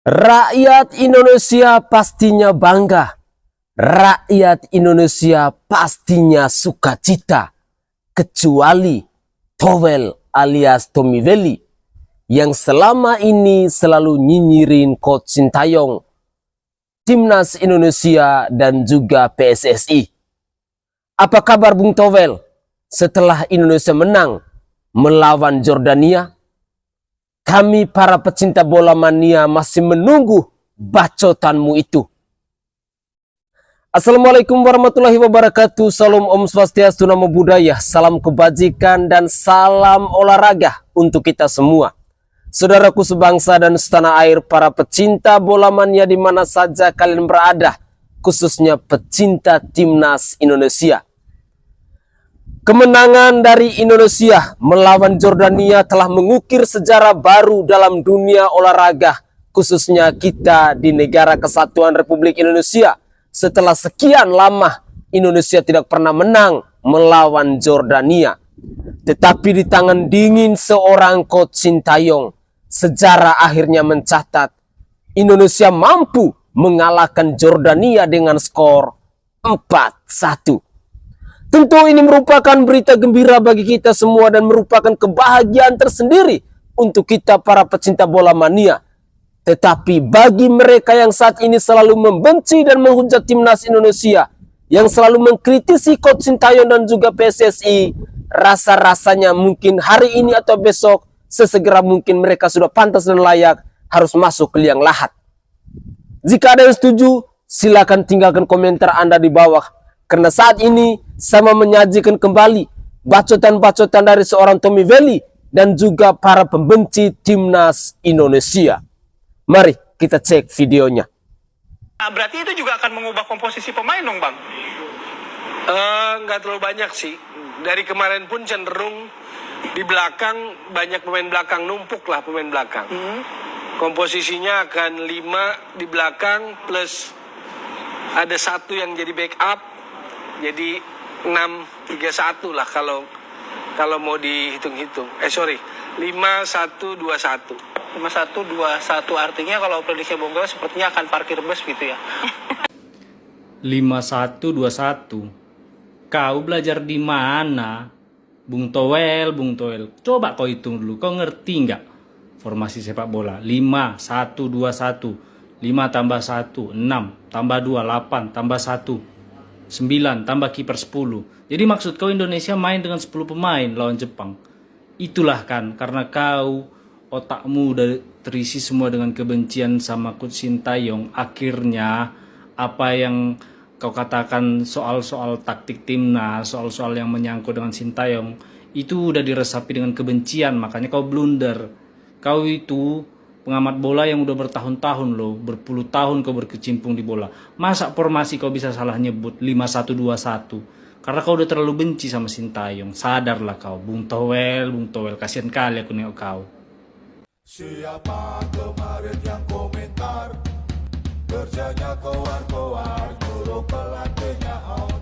Rakyat Indonesia pastinya bangga. Rakyat Indonesia pastinya sukacita. Kecuali Towel alias Tommy Welly yang selama ini selalu nyinyirin Coach Sintayong, Timnas Indonesia dan juga PSSI. Apa kabar Bung Towel setelah Indonesia menang melawan Jordania? Kami para pecinta bola mania masih menunggu bacotanmu itu. Assalamualaikum warahmatullahi wabarakatuh. Salam Om Swastiastu, Namo Buddhaya, salam kebajikan dan salam olahraga untuk kita semua. Saudaraku sebangsa dan setanah air, para pecinta bola mania di mana saja kalian berada, khususnya pecinta Timnas Indonesia. Kemenangan dari Indonesia melawan Jordania telah mengukir sejarah baru dalam dunia olahraga, khususnya kita di negara kesatuan Republik Indonesia. Setelah sekian lama Indonesia tidak pernah menang melawan Jordania. Tetapi di tangan dingin seorang Coach Sintayong, sejarah akhirnya mencatat Indonesia mampu mengalahkan Jordania dengan skor 4-1. Tentu ini merupakan berita gembira bagi kita semua dan merupakan kebahagiaan tersendiri untuk kita para pecinta bola mania. Tetapi bagi mereka yang saat ini selalu membenci dan menghujat Timnas Indonesia, yang selalu mengkritisi Coach Sintayong dan juga PSSI, rasa-rasanya mungkin hari ini atau besok, sesegera mungkin mereka sudah pantas dan layak harus masuk ke liang lahat. Jika ada yang setuju, silakan tinggalkan komentar Anda di bawah. Karena saat ini sama menyajikan kembali bacotan-bacotan dari seorang Tommy Welly dan juga para pembenci Timnas Indonesia. Mari kita cek videonya. Nah, berarti itu juga akan mengubah komposisi pemain dong, Bang? Nggak terlalu banyak sih. Dari kemarin pun cenderung di belakang banyak pemain belakang, numpuk lah pemain belakang. Komposisinya akan 5 di belakang plus ada 1 yang jadi backup. Jadi 6-3-1 lah kalau mau dihitung-hitung. 5-1-2-1. 5-1-2-1 artinya kalau prediksi Bung Goel sepertinya akan parkir bus gitu ya. 5-1-2-1. Kau belajar di mana? Bung Towel. Coba kau hitung dulu. Kau ngerti nggak formasi sepak bola? 5-1-2-1. 5 tambah 1, 6. Tambah 2, 8. Tambah 1, 9. Tambah kiper 10. Jadi maksud kau Indonesia main dengan 10 pemain lawan Jepang. Itulah kan, karena kau otakmu udah terisi semua dengan kebencian sama Coach Sintayong. Akhirnya apa yang kau katakan soal-soal taktik timnas, soal-soal yang menyangkut dengan Sintayong, itu udah diresapi dengan kebencian, makanya kau blunder. Kau itu pengamat bola yang udah bertahun-tahun loh, berpuluh tahun kau berkecimpung di bola. Masa formasi kau bisa salah nyebut 5-1-2-1? Karena kau udah terlalu benci sama Sintayong. Sadarlah kau, Bung Towel, kasihan kali aku nengok kau. Siapa kemarin yang komentar kerjanya koar-koar, nyuruh pelatihnya out,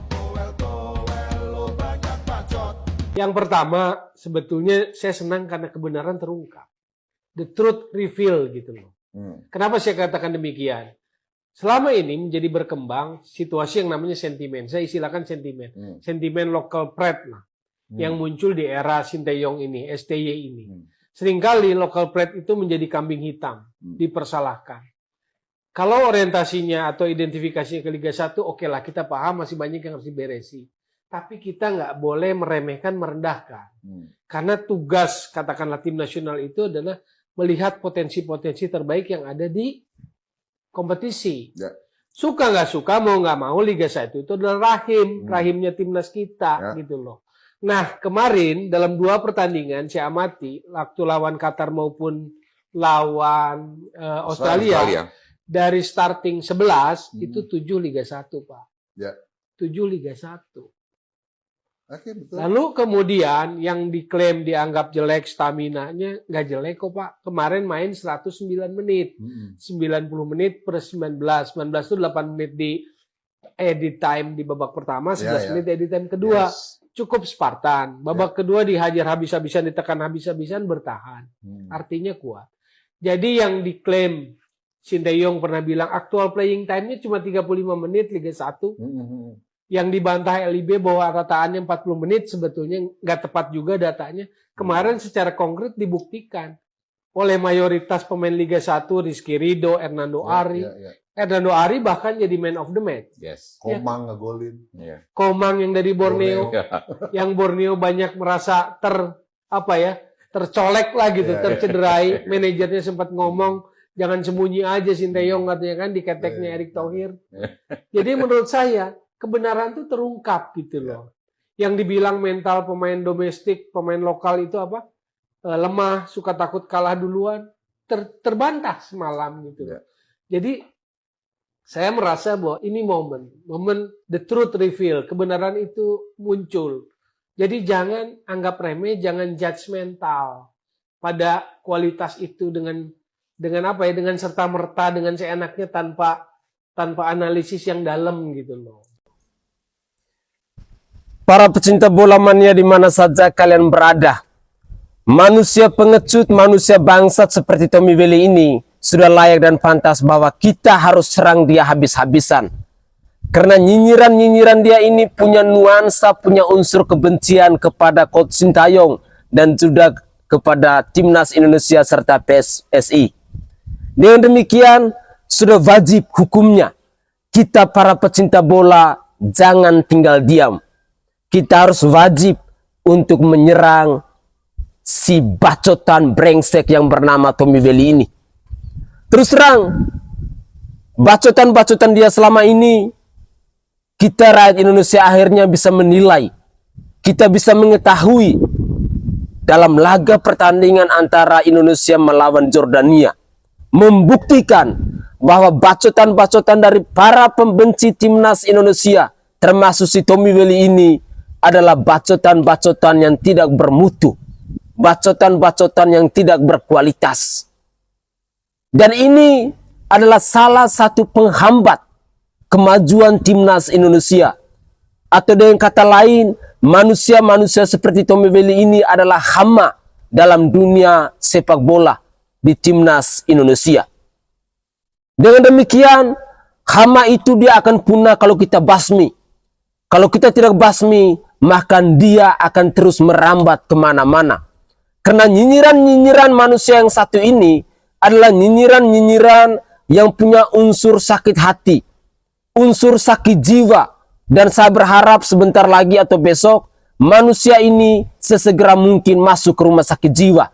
Towel, lo banyak bacot. Yang pertama, sebetulnya saya senang karena kebenaran terungkap. The truth reveal gitu loh. Kenapa saya katakan demikian? Selama ini menjadi berkembang situasi yang namanya sentimen. Saya istilahkan sentimen. Sentimen local pride lah. Yang muncul di era Sintayong ini, STY ini. Seringkali local pride itu menjadi kambing hitam. Dipersalahkan. Kalau orientasinya atau identifikasinya ke Liga 1, oke lah, kita paham masih banyak yang harus diberesi. Tapi kita nggak boleh meremehkan, merendahkan. Karena tugas, katakanlah tim nasional itu adalah melihat potensi-potensi terbaik yang ada di kompetisi. Ya. Suka nggak suka, mau nggak mau, Liga 1 itu adalah rahimnya timnas kita, gitu loh. Nah, kemarin dalam 2 pertandingan saya amati, waktu lawan Qatar maupun lawan Australia, dari starting 11, itu 7 Liga 1, Pak. Ya. 7 Liga 1. Oke, betul. Lalu kemudian yang diklaim dianggap jelek stamina-nya, nggak jelek kok Pak. Kemarin main 109 menit. 90 menit per 19. 19 itu 8 menit di edit time di babak pertama, 11 menit edit time kedua. Cukup Spartan. Babak kedua dihajar habis-habisan, ditekan habis-habisan, bertahan. Artinya kuat. Jadi yang diklaim Sinteyong pernah bilang aktual playing time-nya cuma 35 menit Liga 1. Yang dibantah LIB bahwa rataannya 40 menit sebetulnya nggak tepat juga datanya. Kemarin secara konkret dibuktikan oleh mayoritas pemain Liga 1, Rizky Ridho, Hernando Ari. Hernando Ari bahkan jadi man of the match. Komang ngegolin. Komang yang dari Borneo, yang Borneo banyak merasa tercolek lah gitu, tercederai. Manajernya sempat ngomong, jangan sembunyi aja Sinteyong katanya kan di keteknya Erick Thohir. Jadi menurut saya kebenaran itu terungkap gitu loh. Yang dibilang mental pemain domestik, pemain lokal itu lemah, suka takut kalah duluan, terbantah semalam gitu. Jadi saya merasa bahwa ini momen the truth reveal, kebenaran itu muncul. Jadi jangan anggap remeh, jangan judgmental pada kualitas itu dengan serta-merta, dengan seenaknya tanpa analisis yang dalam gitu loh. Para pecinta bola mania di mana saja kalian berada, manusia pengecut, manusia bangsat seperti Tommy Welly ini sudah layak dan pantas bahwa kita harus serang dia habis-habisan. Karena nyinyiran-nyinyiran dia ini punya nuansa, punya unsur kebencian kepada Coach Sintayong dan juga kepada Timnas Indonesia serta PSSI. Dengan demikian, sudah wajib hukumnya. Kita para pecinta bola jangan tinggal diam. Kita harus wajib untuk menyerang si bacotan brengsek yang bernama Tommy Welly ini. Terus terang, bacotan-bacotan dia selama ini, kita rakyat Indonesia akhirnya bisa menilai. Kita bisa mengetahui dalam laga pertandingan antara Indonesia melawan Jordania. Membuktikan bahwa bacotan-bacotan dari para pembenci Timnas Indonesia, termasuk si Tommy Welly ini, adalah bacotan-bacotan yang tidak bermutu. Bacotan-bacotan yang tidak berkualitas. Dan ini adalah salah satu penghambat kemajuan Timnas Indonesia. Atau dengan kata lain, manusia-manusia seperti Tommy Welly ini adalah hama dalam dunia sepak bola di Timnas Indonesia. Dengan demikian, hama itu dia akan punah kalau kita basmi. Kalau kita tidak basmi, maka dia akan terus merambat kemana-mana. Karena nyinyiran-nyinyiran manusia yang satu ini adalah nyinyiran-nyinyiran yang punya unsur sakit hati, unsur sakit jiwa. Dan saya berharap sebentar lagi atau besok, manusia ini sesegera mungkin masuk ke rumah sakit jiwa.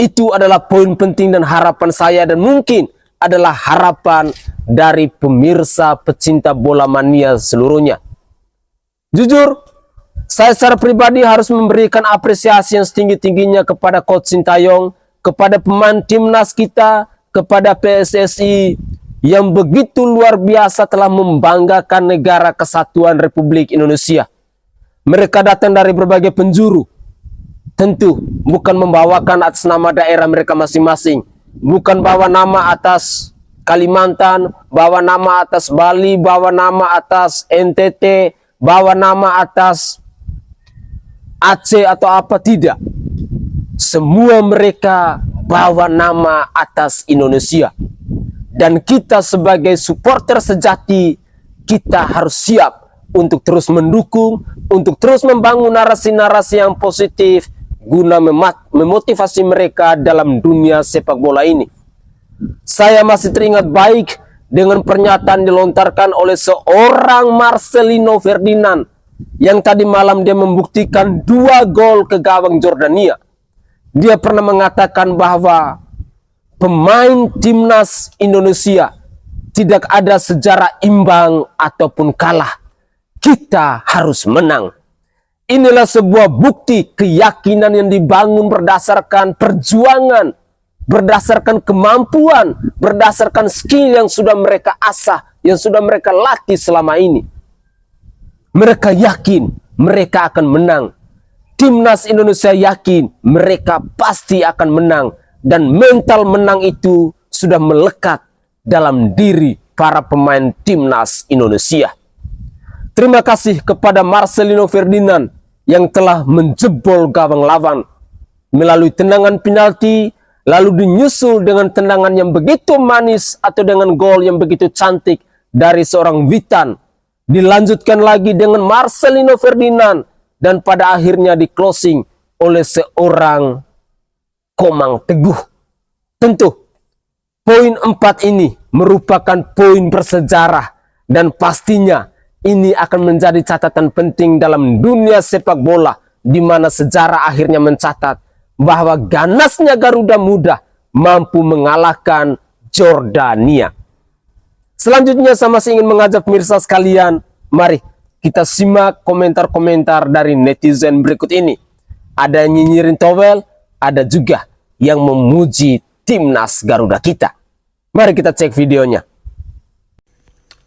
Itu adalah poin penting dan harapan saya, dan mungkin adalah harapan dari pemirsa pecinta bola mania seluruhnya. Jujur, saya secara pribadi harus memberikan apresiasi yang setinggi-tingginya kepada Coach Sintayong, kepada pemain timnas kita, kepada PSSI yang begitu luar biasa telah membanggakan negara kesatuan Republik Indonesia. Mereka datang dari berbagai penjuru. Tentu bukan membawakan atas nama daerah mereka masing-masing, bukan bawa nama atas Kalimantan, bawa nama atas Bali, bawa nama atas NTT, bawa nama atas Aceh atau apa, tidak. Semua mereka bawa nama atas Indonesia. Dan kita sebagai supporter sejati, kita harus siap untuk terus mendukung, untuk terus membangun narasi-narasi yang positif guna memotivasi mereka dalam dunia sepak bola ini. Saya masih teringat baik dengan pernyataan dilontarkan oleh seorang Marcelino Ferdinand yang tadi malam dia membuktikan 2 gol ke gawang Jordania. Dia pernah mengatakan bahwa pemain timnas Indonesia tidak ada sejarah imbang ataupun kalah. Kita harus menang. Inilah sebuah bukti keyakinan yang dibangun berdasarkan perjuangan, berdasarkan kemampuan, berdasarkan skill yang sudah mereka asah, yang sudah mereka latih selama ini. Mereka yakin mereka akan menang. Timnas Indonesia yakin mereka pasti akan menang. Dan mental menang itu sudah melekat dalam diri para pemain Timnas Indonesia. Terima kasih kepada Marcelino Ferdinand yang telah menjebol gawang lawan melalui tendangan penalti lalu dinyusul dengan tendangan yang begitu manis atau dengan gol yang begitu cantik dari seorang Witan. Dilanjutkan lagi dengan Marcelino Ferdinand dan pada akhirnya di closing oleh seorang Komang Teguh. Tentu poin 4 ini merupakan poin bersejarah dan pastinya ini akan menjadi catatan penting dalam dunia sepak bola, di mana sejarah akhirnya mencatat bahwa ganasnya Garuda Muda mampu mengalahkan Jordania. Selanjutnya saya masih ingin mengajak pemirsa sekalian, mari kita simak komentar-komentar dari netizen berikut ini. Ada yang nyinyirin Towel, ada juga yang memuji timnas Garuda kita. Mari kita cek videonya.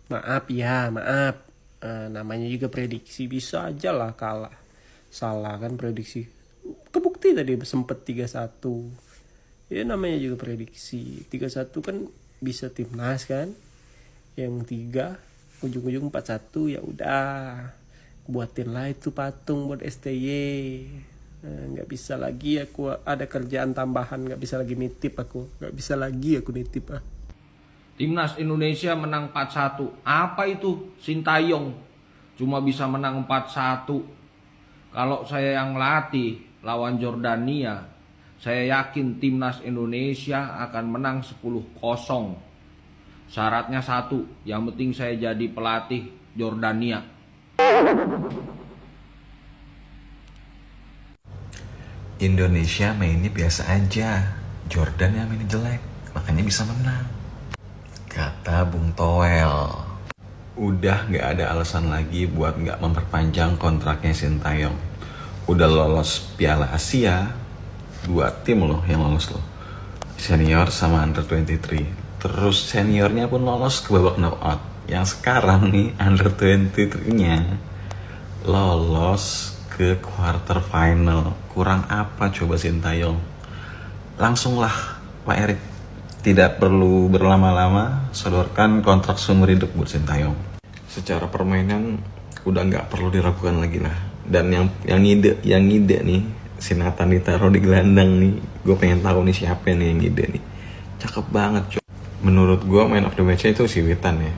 Maaf ya, maaf. Namanya juga prediksi, bisa aja lah kalah. Salah kan prediksi. Kebukti tadi sempet 3-1. Ya namanya juga prediksi. 3-1 kan bisa timnas kan. Yang 3 ujung-ujung 4-1 ya udah. Buatin lah itu patung buat STY. Nggak bisa lagi aku ada kerjaan tambahan, nggak bisa lagi nitip aku. Nggak bisa lagi aku nitip ah. Timnas Indonesia menang 4-1. Apa itu? Sintayong cuma bisa menang 4-1. Kalau saya yang latih lawan Jordania, saya yakin Timnas Indonesia akan menang 10-0. Syaratnya satu, yang penting saya jadi pelatih Jordania. Indonesia mainnya biasa aja, Jordan yang mainnya jelek, makanya bisa menang. Kata Bung Toel. Udah gak ada alasan lagi buat gak memperpanjang kontraknya Sintayong. Udah lolos Piala Asia, 2 tim loh yang lolos loh, senior sama under 23. Terus seniornya pun lolos ke babak knockout. Yang sekarang nih under 23 nya lolos ke quarter final. Kurang apa coba Sintayong? Langsunglah Pak Erik, tidak perlu berlama-lama, sodorkan kontrak seumur hidup buat Sintayong. Secara permainan udah nggak perlu diragukan lagi lah. Dan yang ngide nih, si Nathan ditaruh di gelandang nih, gue pengen tahu nih siapa nih yang ngide nih. Cakep banget coy. Menurut gue man of the match-nya itu si Witan ya.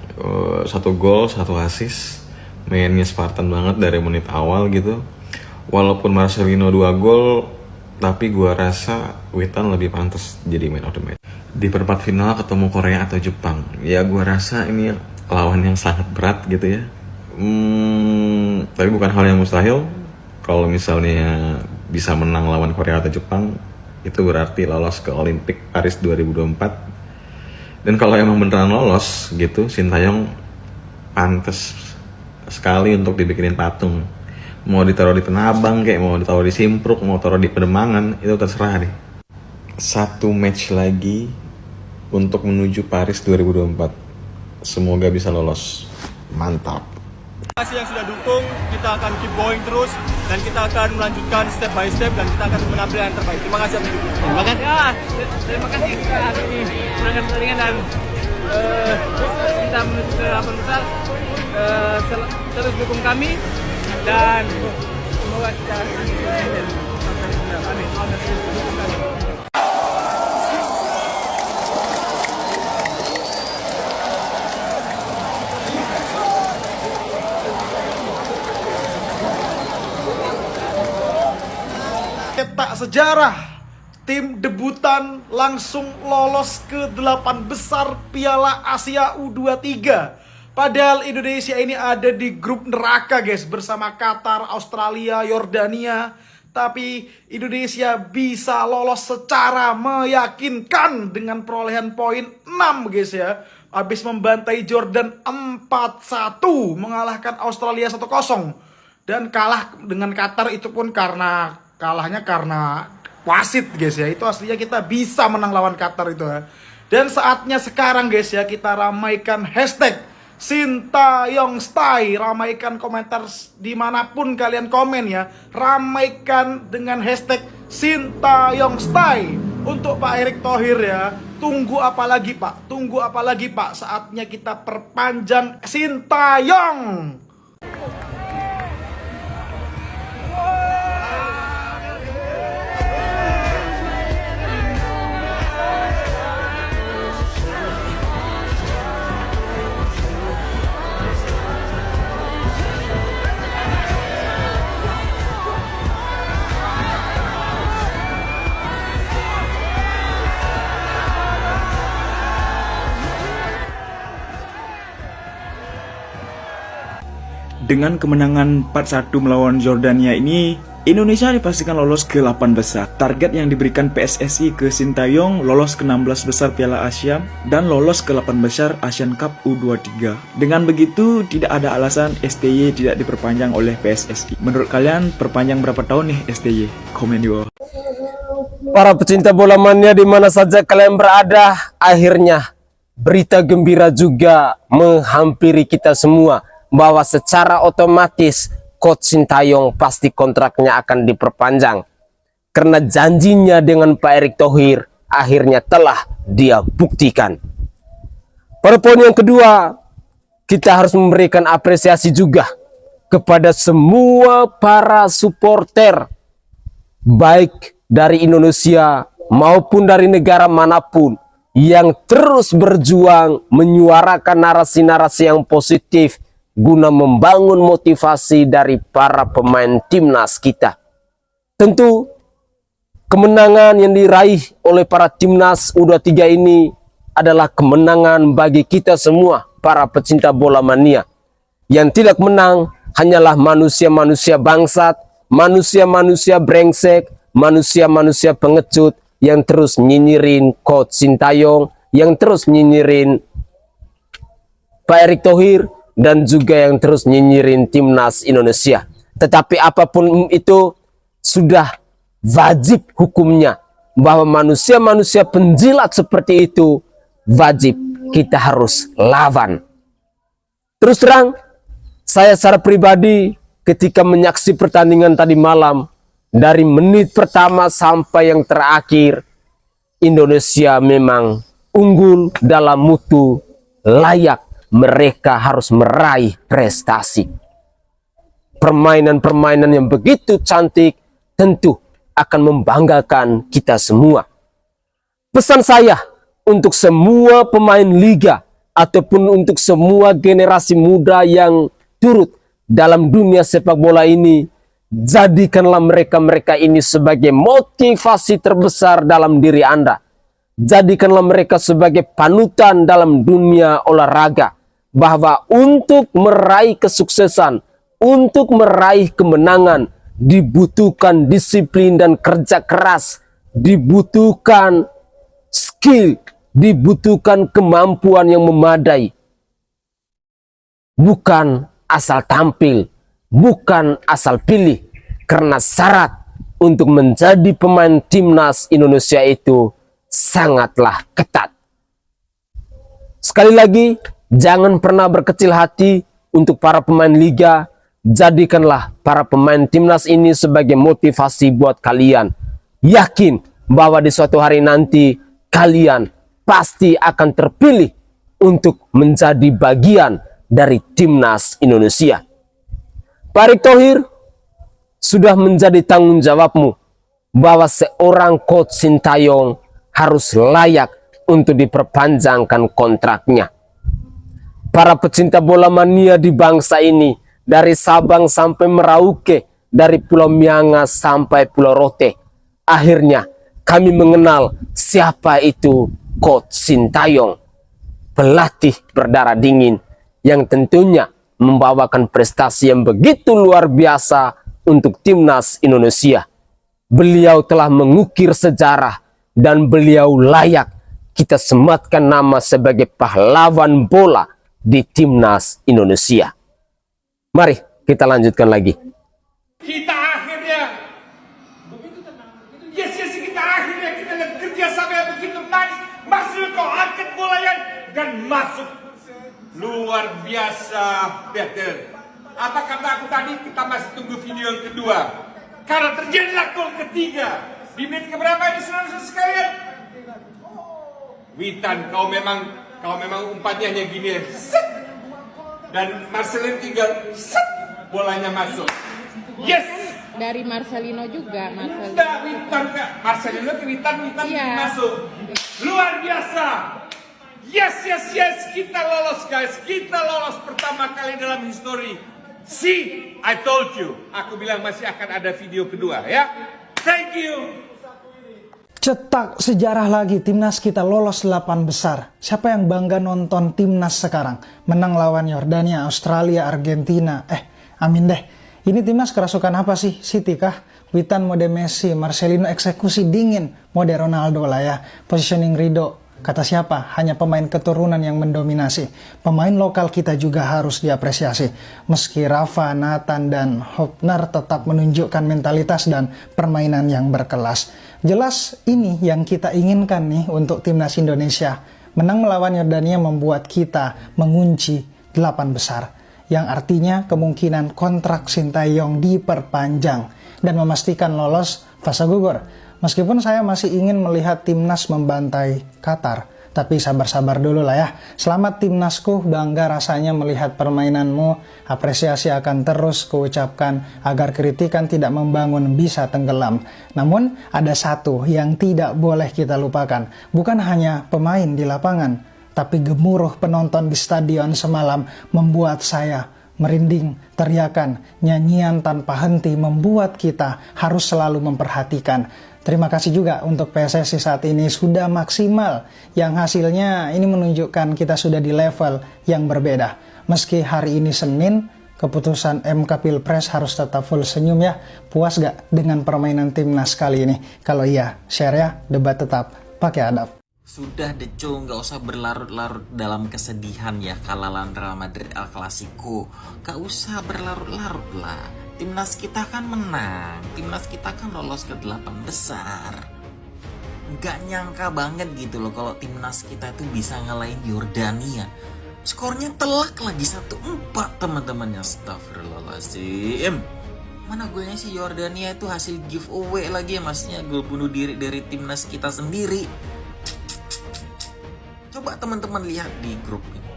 1 gol, 1 assist, mainnya Spartan banget dari menit awal gitu. Walaupun Marcelino 2 gol, tapi gue rasa Witan lebih pantas jadi man of the match. Di perempat final ketemu Korea atau Jepang, ya gue rasa ini lawan yang sangat berat gitu ya. Tapi bukan hal yang mustahil. Kalau misalnya bisa menang lawan Korea atau Jepang, itu berarti lolos ke Olimpik Paris 2024. Dan kalau emang beneran lolos gitu, Sintayong pantas sekali untuk dibikinin patung. Mau ditaruh di Tanah Abang kayak, mau ditaruh di Simpruk, mau taruh di Pademangan, itu terserah deh. 1 match lagi untuk menuju Paris 2024. Semoga bisa lolos. Mantap. Terima kasih yang sudah dukung. Kita akan keep going terus dan kita akan melanjutkan step by step dan kita akan menampilkan yang terbaik. Terima kasih atas dukungan. Terima kasih. Terima kasih hari ini menangkan pertandingan dan kita menuju ke 8 besar. Terus dukung kami dan semoga kita amin. Cetak sejarah, tim debutan langsung lolos ke 8 besar Piala Asia U23. Padahal Indonesia ini ada di grup neraka guys, bersama Qatar, Australia, Yordania. Tapi Indonesia bisa lolos secara meyakinkan dengan perolehan poin 6 guys ya. Habis membantai Jordan 4-1, mengalahkan Australia 1-0. Dan kalah dengan Qatar itu pun kalahnya karena wasit guys ya. Itu aslinya kita bisa menang lawan Qatar itu ya. Dan saatnya sekarang guys ya, kita ramaikan hashtag Sintayong Stay. Ramaikan komentar dimanapun kalian komen ya. Ramaikan dengan hashtag Sintayong Stay untuk Pak Erick Thohir ya. Tunggu apa lagi Pak? Tunggu apa lagi Pak? Saatnya kita perpanjang Sintayong. Dengan kemenangan 4-1 melawan Jordania ini, Indonesia dipastikan lolos ke 8 besar. Target yang diberikan PSSI ke Sintayong lolos ke 16 besar Piala Asia dan lolos ke 8 besar Asian Cup U23. Dengan begitu, tidak ada alasan STY tidak diperpanjang oleh PSSI. Menurut kalian, perpanjang berapa tahun nih STY? Komen di bawah. Para pecinta bola mania di mana saja kalian berada, akhirnya berita gembira juga menghampiri kita semua bahwa secara otomatis Coach Sintayong pasti kontraknya akan diperpanjang. Karena janjinya dengan Pak Erick Thohir akhirnya telah dia buktikan. Pada poin yang kedua, kita harus memberikan apresiasi juga kepada semua para supporter, baik dari Indonesia maupun dari negara manapun, yang terus berjuang menyuarakan narasi-narasi yang positif guna membangun motivasi dari para pemain timnas kita. Tentu kemenangan yang diraih oleh para timnas U23 ini adalah kemenangan bagi kita semua para pecinta bola mania. Yang tidak menang hanyalah manusia-manusia bangsat, manusia-manusia brengsek, manusia-manusia pengecut yang terus nyinyirin Coach Sintayong, yang terus nyinyirin Pak Erick Thohir, dan juga yang terus nyinyirin timnas Indonesia. Tetapi apapun itu sudah wajib hukumnya, bahwa manusia-manusia penjilat seperti itu wajib kita harus lawan. Terus terang, saya secara pribadi ketika menyaksi pertandingan tadi malam, dari menit pertama sampai yang terakhir, Indonesia memang unggul dalam mutu, layak. Mereka harus meraih prestasi. Permainan-permainan yang begitu cantik tentu akan membanggakan kita semua. Pesan saya untuk semua pemain liga ataupun untuk semua generasi muda yang turut dalam dunia sepak bola ini, jadikanlah mereka-mereka ini sebagai motivasi terbesar dalam diri Anda. Jadikanlah mereka sebagai panutan dalam dunia olahraga. Bahwa untuk meraih kesuksesan, untuk meraih kemenangan, dibutuhkan disiplin dan kerja keras, dibutuhkan skill, dibutuhkan kemampuan yang memadai. Bukan asal tampil, bukan asal pilih. Karena syarat untuk menjadi pemain timnas Indonesia itu sangatlah ketat. Sekali lagi, jangan pernah berkecil hati untuk para pemain liga. Jadikanlah para pemain timnas ini sebagai motivasi buat kalian. Yakin bahwa di suatu hari nanti kalian pasti akan terpilih untuk menjadi bagian dari timnas Indonesia. Pak Erick Thohir, sudah menjadi tanggung jawabmu bahwa seorang Coach Sintayong harus layak untuk diperpanjangkan kontraknya. Para pecinta bola mania di bangsa ini, dari Sabang sampai Merauke, dari Pulau Miangas sampai Pulau Rote, akhirnya kami mengenal siapa itu Coach Sintayong, pelatih berdarah dingin yang tentunya membawakan prestasi yang begitu luar biasa untuk timnas Indonesia. Beliau telah mengukir sejarah dan beliau layak kita sematkan nama sebagai pahlawan bola di timnas Indonesia. Mari kita lanjutkan lagi. Kita akhirnya kita akhirnya kita lihat kerja sama yang begitu nice. Maksudnya kau angkat bola dan masuk. Luar biasa, Peter. Apa kata aku tadi? Kita masih tunggu video yang kedua. Karena terjadilah gol ketiga. Di menit keberapa ini saudara sekalian? Witan, kau memang umpannya hanya gini ya. Set. Dan Marcelino tinggal set, bolanya masuk. Yes. Dari Marcelino juga, Marcelino. Enggak, Witan Kak. Marcelino ke Witan iya. Masuk. Luar biasa. Yes, kita lolos guys. Kita lolos pertama kali dalam histori. See, I told you. Aku bilang masih akan ada video kedua ya. Thank you. Cetak sejarah lagi, timnas kita lolos 8 besar. Siapa yang bangga nonton timnas sekarang? Menang lawan Yordania, Australia, Argentina. Amin deh. Ini timnas kerasukan apa sih? Siti kah? Witan mode Messi, Marcelino eksekusi dingin mode Ronaldo lah ya. Positioning Rido, kata siapa? Hanya pemain keturunan yang mendominasi. Pemain lokal kita juga harus diapresiasi. Meski Rafa, Nathan, dan Hopner tetap menunjukkan mentalitas dan permainan yang berkelas. Jelas ini yang kita inginkan nih untuk timnas Indonesia. Menang melawan Yordania membuat kita mengunci 8 besar. Yang artinya kemungkinan kontrak Sintayong diperpanjang dan memastikan lolos fase gugur. Meskipun saya masih ingin melihat timnas membantai Qatar, tapi sabar-sabar dulu lah ya. Selamat timnasku, bangga rasanya melihat permainanmu. Apresiasi akan terus kuucapkan agar kritikan tidak membangun bisa tenggelam. Namun ada satu yang tidak boleh kita lupakan, bukan hanya pemain di lapangan, tapi gemuruh penonton di stadion semalam membuat saya merinding. Teriakan, nyanyian tanpa henti membuat kita harus selalu memperhatikan. Terima kasih juga untuk PSSI saat ini sudah maksimal, yang hasilnya ini menunjukkan kita sudah di level yang berbeda. Meski hari ini Senin, keputusan MK Pilpres harus tetap full senyum ya. Puas gak dengan permainan timnas kali ini? Kalau iya, share ya, debat tetap pakai adab. Sudah Decul, nggak usah berlarut-larut dalam kesedihan ya kalahan Real Madrid El Clasico. Gak usah berlarut-larut lah. Timnas kita kan menang. Timnas kita kan lolos ke 8 besar. Nggak nyangka banget gitu loh kalau timnas kita itu bisa ngalahin Yordania. Skornya telak lagi 1-4 teman-temannya. Astagfirullahaladzim. Mana golnya sih Yordania itu hasil giveaway lagi ya, maksudnya gol bunuh diri dari timnas kita sendiri. Coba teman-teman lihat di grup ini.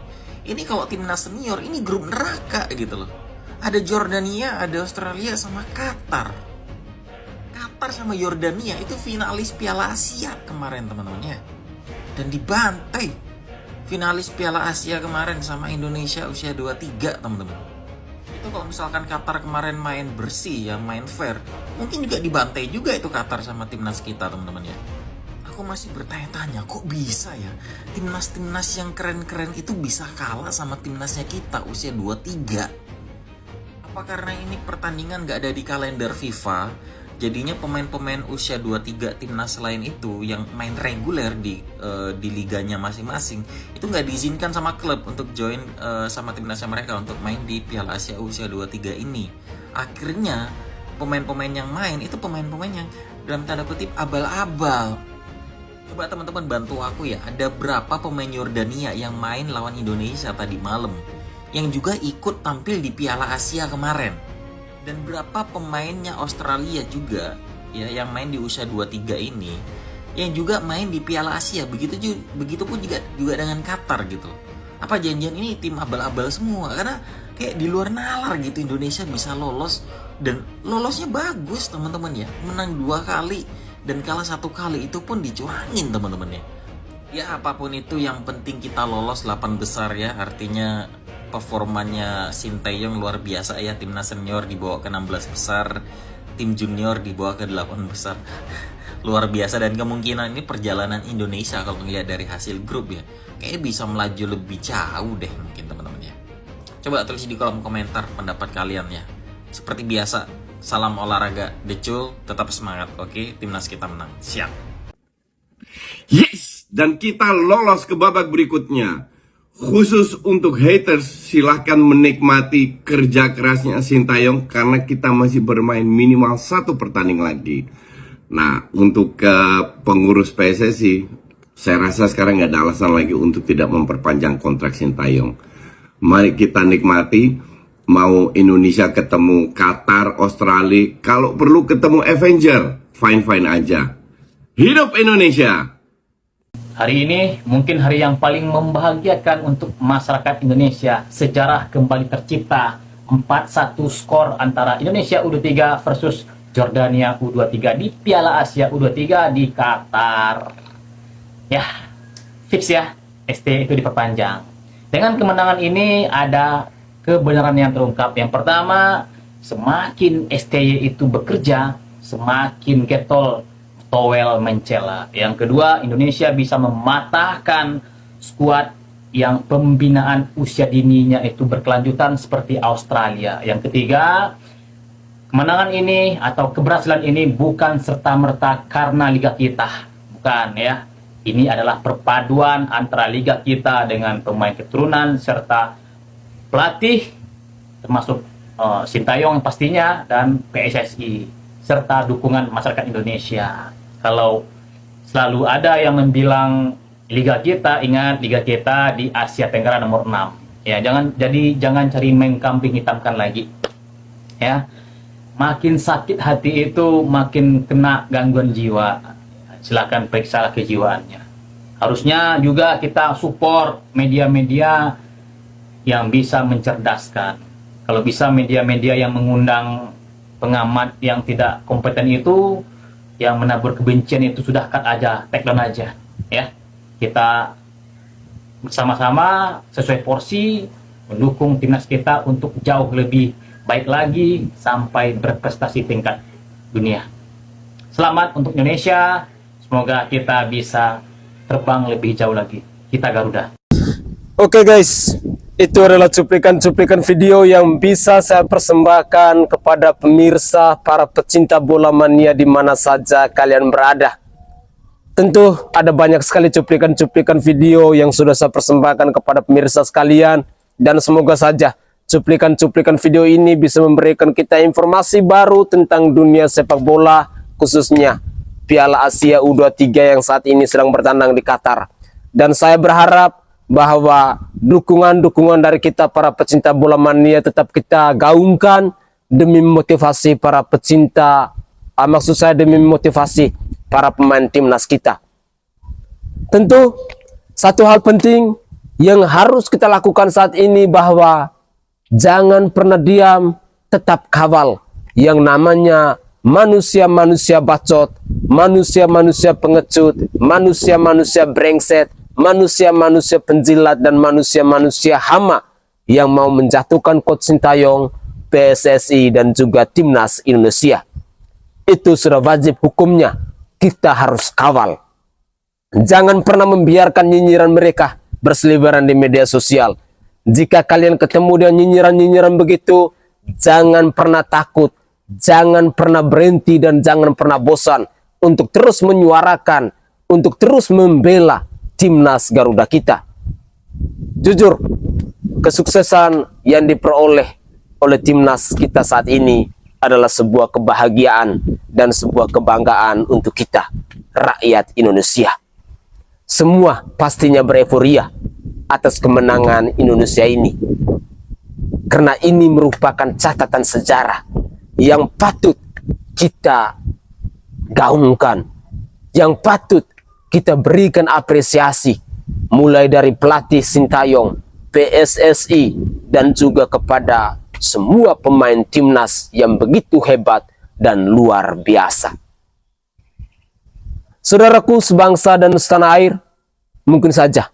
Ini kalau timnas senior, ini grup neraka gitu loh. Ada Jordania, ada Australia, sama Qatar. Qatar sama Yordania itu finalis Piala Asia kemarin teman-teman ya. Dan dibantai. Finalis Piala Asia kemarin sama Indonesia usia 23 teman-teman. Itu kalau misalkan Qatar kemarin main bersih ya, main fair, mungkin juga dibantai juga itu Qatar sama timnas kita teman-teman ya. Aku masih bertanya-tanya, kok bisa ya timnas-timnas yang keren-keren itu bisa kalah sama timnasnya kita usia 23? Apa karena ini pertandingan gak ada di kalender FIFA, jadinya pemain-pemain usia 23 timnas lain itu yang main reguler di liganya masing-masing itu gak diizinkan sama klub untuk join sama timnasnya mereka untuk main di Piala Asia usia 23 ini. Akhirnya pemain-pemain yang main itu pemain-pemain yang dalam tanda kutip abal-abal. Coba teman-teman bantu aku ya, ada berapa pemain Yordania yang main lawan Indonesia tadi malam, yang juga ikut tampil di Piala Asia kemarin, dan berapa pemainnya Australia juga ya yang main di usia 23 ini, yang juga main di Piala Asia. Begitupun juga dengan Qatar gitu. Apa janjian ini tim abal-abal semua? Karena kayak di luar nalar gitu Indonesia bisa lolos, dan lolosnya bagus teman-teman ya, menang 2 kali dan kalah 1 kali, itu pun dicurangin teman-teman ya. Ya apapun itu yang penting kita lolos 8 besar ya. Artinya performanya Sintayong luar biasa ya. Timnas senior dibawa ke 16 besar, tim junior dibawa ke 8 besar. Luar biasa, dan kemungkinan ini perjalanan Indonesia kalau ngelihat dari hasil grup ya, kayaknya bisa melaju lebih jauh deh mungkin teman-teman ya. Coba tulis di kolom komentar pendapat kalian ya. Seperti biasa, salam olahraga, Decul, tetap semangat, oke? Timnas kita menang, siap. Yes, dan kita lolos ke babak berikutnya. Khusus untuk haters, silahkan menikmati kerja kerasnya Sintayong karena kita masih bermain minimal 1 pertandingan lagi. Nah, untuk pengurus PSSI, saya rasa sekarang nggak ada alasan lagi untuk tidak memperpanjang kontrak Sintayong. Mari kita nikmati. Mau Indonesia ketemu Qatar, Australia, kalau perlu ketemu Avenger, fine-fine aja. Hidup Indonesia! Hari ini mungkin hari yang paling membahagiakan untuk masyarakat Indonesia. Sejarah kembali tercipta. 4-1 skor antara Indonesia U23 versus Jordania U23 di Piala Asia U23 di Qatar. Ya, fix ya, ST itu diperpanjang. Dengan kemenangan ini ada kebenaran yang terungkap. Yang pertama, semakin STY itu bekerja, semakin getol towel mencela. Yang kedua, Indonesia bisa mematahkan skuad yang pembinaan usia dininya itu berkelanjutan seperti Australia. Yang ketiga, kemenangan ini atau keberhasilan ini bukan serta-merta karena liga kita, bukan ya. Ini adalah perpaduan antara liga kita dengan pemain keturunan serta pelatih, termasuk Sintayong pastinya, dan PSSI serta dukungan masyarakat Indonesia. Kalau selalu ada yang membilang liga kita, ingat liga kita di Asia Tenggara nomor 6. Ya, jangan cari mengkambing hitamkan lagi. Ya. Makin sakit hati itu makin kena gangguan jiwa. Silakan periksa kejiwaannya. Harusnya juga kita support media-media yang bisa mencerdaskan. Kalau bisa media-media yang mengundang pengamat yang tidak kompeten itu, yang menabur kebencian itu, sudah cut aja, take down aja, ya. Kita bersama-sama sesuai porsi mendukung timnas kita untuk jauh lebih baik lagi sampai berprestasi tingkat dunia. Selamat untuk Indonesia, semoga kita bisa terbang lebih jauh lagi. Kita Garuda. Oke guys, itu adalah cuplikan-cuplikan video yang bisa saya persembahkan kepada pemirsa, para pecinta bola mania di mana saja kalian berada. Tentu ada banyak sekali cuplikan-cuplikan video yang sudah saya persembahkan kepada pemirsa sekalian, dan semoga saja cuplikan-cuplikan video ini bisa memberikan kita informasi baru tentang dunia sepak bola, khususnya Piala Asia U23 yang saat ini sedang bertandang di Qatar. Dan saya berharap bahwa dukungan-dukungan dari kita para pecinta bola mania tetap kita gaungkan demi memotivasi para pecinta, maksud saya demi memotivasi para pemain timnas kita. Tentu satu hal penting yang harus kita lakukan saat ini bahwa jangan pernah diam, tetap kawal yang namanya manusia-manusia bacot, manusia-manusia pengecut, manusia-manusia brengsek, manusia-manusia penjilat, dan manusia-manusia hama yang mau menjatuhkan Coach Sintayong, PSSI, dan juga timnas Indonesia. Itu sudah wajib hukumnya, kita harus kawal. Jangan pernah membiarkan nyinyiran mereka berseliweran di media sosial. Jika kalian ketemu dengan nyinyiran-nyinyiran begitu, jangan pernah takut, jangan pernah berhenti, dan jangan pernah bosan untuk terus menyuarakan, untuk terus membela timnas Garuda kita. Jujur, kesuksesan yang diperoleh oleh timnas kita saat ini adalah sebuah kebahagiaan dan sebuah kebanggaan untuk kita, rakyat Indonesia. Semua pastinya bereforia atas kemenangan Indonesia ini, karena ini merupakan catatan sejarah yang patut kita gaungkan, yang patut kita berikan apresiasi, mulai dari pelatih Sintayong, PSSI, dan juga kepada semua pemain timnas yang begitu hebat dan luar biasa. Saudaraku sebangsa dan setanah air, mungkin saja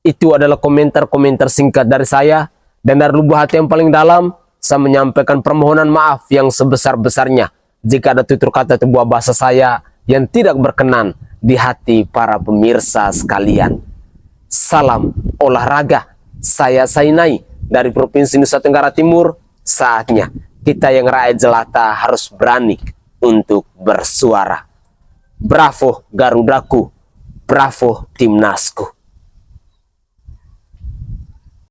itu adalah komentar-komentar singkat dari saya, dan dari lubuk hati yang paling dalam saya menyampaikan permohonan maaf yang sebesar-besarnya jika ada tutur kata atau buah bahasa saya yang tidak berkenan di hati para pemirsa sekalian. Salam olahraga, saya Sainai dari Provinsi Nusa Tenggara Timur. Saatnya kita yang rakyat jelata harus berani untuk bersuara. Bravo Garudaku, bravo timnasku.